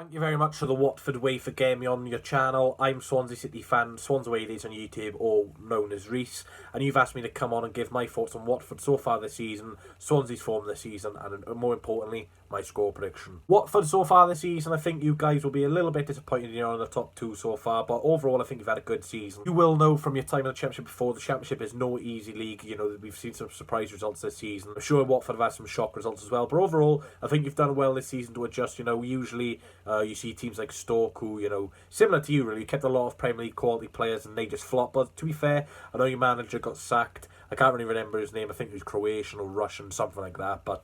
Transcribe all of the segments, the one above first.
Thank you very much for the Watford way for getting me on your channel. I'm Swansea City fan, Swans Away Days on YouTube, or known as Rhys, and you've asked me to come on and give my thoughts on Watford so far this season, Swansea's form this season, and more importantly, my score prediction. Watford so far this season, I think you guys will be a little bit disappointed you're on the top two so far, but overall I think you've had a good season. You will know from your time in the Championship before, the Championship is no easy league. You know, we've seen some surprise results this season. I'm sure Watford have had some shock results as well, but overall I think you've done well this season to adjust. You know, usually you see teams like Stoke who, you know, similar to you really, kept a lot of Premier League quality players and they just flop. But to be fair, I know your manager got sacked. I can't really remember his name. I think he was Croatian or Russian, something like that. But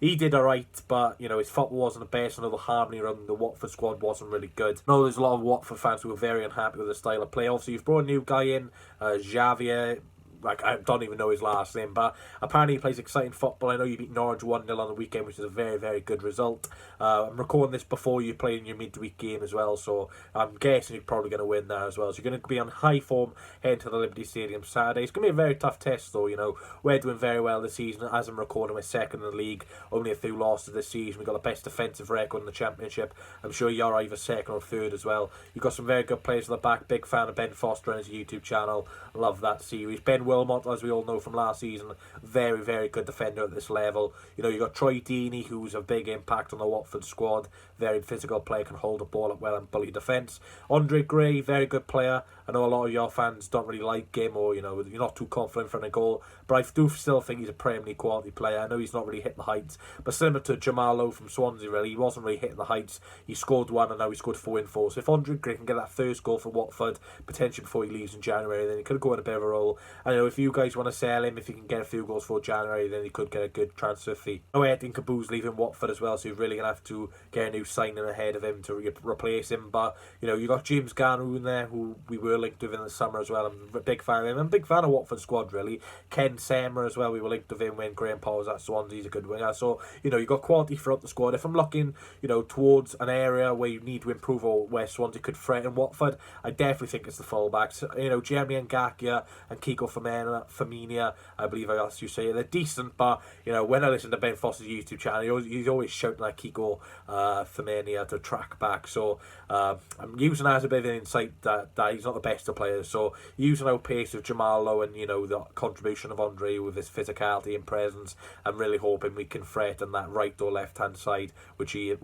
he did alright, but, you know, his football wasn't the best. I know the harmony around the Watford squad wasn't really good. I know there's a lot of Watford fans who were very unhappy with the style of play. Obviously, you've brought a new guy in, Xavier. Like, I don't even know his last name, but apparently he plays exciting football. I know you beat Norwich 1-0 on the weekend, which is a very, very good result. I'm recording this before you play in your midweek game as well, so I'm guessing you're probably going to win that as well. So you're going to be on high form heading to the Liberty Stadium Saturday. It's going to be a very tough test, though. You know, we're doing very well this season. As I'm recording, we're second in the league. Only a few losses this season. We've got the best defensive record in the Championship. I'm sure you're either second or third as well. You've got some very good players at the back. Big fan of Ben Foster and his YouTube channel. Love that series. Ben Wilmot, as we all know from last season, very, very good defender at this level. You know, you got Troy Deeney, who's a big impact on the Watford squad. Very physical player, can hold the ball up well and bully defence. Andre Gray, very good player. I know a lot of your fans don't really like him, or, you know, you're not too confident for a goal, but I do still think he's a Premier League quality player. I know he's not really hitting the heights, but similar to Jamal Lowe from Swansea, really, he wasn't really hitting the heights. He scored one, and now he scored 4 in 4. So if Andre Gray can get that first goal for Watford, potentially before he leaves in January, then he could go in a bit of a role. I know if you guys want to sell him, if he can get a few goals for January, then he could get a good transfer fee. No, I think Caboose leaving Watford as well, so you're really going to have to get a new signing ahead of him to replace him. But, you know, you got James Garner in there, who we were linked with in the summer as well. I'm a big fan of him. I'm a big fan of Watford squad, really. Ken Semer as well, we were linked with him when Graham Power was at Swansea. He's a good winger. So, you know, you've got quality throughout the squad. If I'm looking, you know, towards an area where you need to improve or where Swansea could threaten Watford, I definitely think it's the fullbacks. You know, Jeremy Ngakia and Kiko Femenia, I believe I asked you to say, they're decent, but, you know, when I listen to Ben Foster's YouTube channel, he's always shouting at Kiko Femenia to track back. So I'm using that as a bit of an insight that he's not the best of players. So using our pace of Jamal Lowe and, you know, the contribution of Andre with his physicality and presence, I'm really hoping we can threaten that right or left hand side, whichever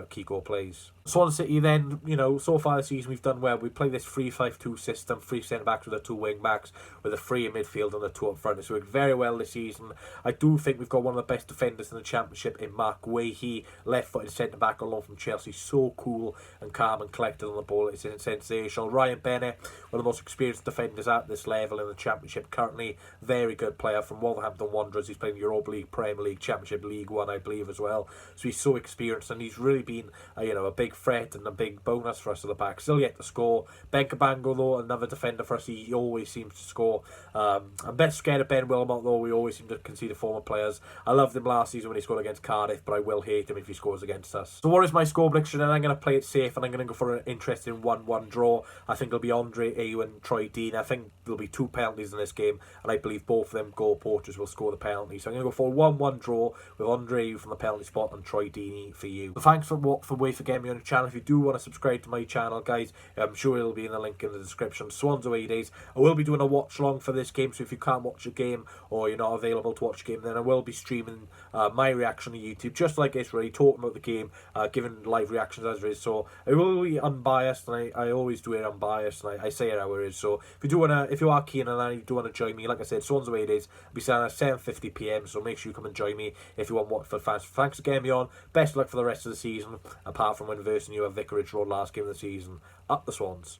Kiko plays. Swansea City then, you know, so far this season we've done well. We play this 3-5-2 system, 3 centre backs with the 2 wing backs, with a 3 in midfield and the 2 up front. So we're very well this season. I do think we've got one of the best defenders in the Championship in Mark Wahey, left-footed centre back on loan from Chelsea. So cool and calm and collected on the ball. It's sensational. Ryan Bennett, one of the most experienced defenders at this level in the Championship currently. Very good player from Wolverhampton Wanderers. He's playing Europa League, Premier League, Championship, League One, I believe, as well. So he's so experienced, and he's really been, you know, a big threat and a big bonus for us at the back. Still yet to score. Ben Cabango, though, another defender for us. He always seems to score. I'm best scared of Ben Wilmot, though. We always seem to concede former players. I loved him last season when he scored against Cardiff, but I will hate him if he scores against us. So what is my score prediction? And I'm going to play it safe, and I'm going to go for an interesting 1-1 draw. I think it'll be Andre Ayew and Troy Deeney. I think there'll be 2 penalties in this game, and I believe both of them goal poachers will score the penalty. So I'm going to go for a 1-1 draw with Andre Ayew from the penalty spot and Troy Deeney for you. So thanks for getting me on the channel. If you do want to subscribe to my channel, guys, I'm sure it'll be in the link in the description. Swans Away Days. I will be doing a watch long for this game, so if you can't watch the game or you're not available to watch the game, then I will be streaming my reaction to YouTube, just like this, really, talking about the game, giving live reactions as it is. So I will be unbiased, and I always do it unbiased, and I say it how it is. So if you are keen on that, you do want to join me, like I said, Swans Away Days, I'll be starting at 7:50 PM, so make sure you come and join me if you want Watford fans. Thanks for getting me on. Best of luck for the rest of the season, apart from when versing you at Vicarage Road last game of the season. Up the Swans.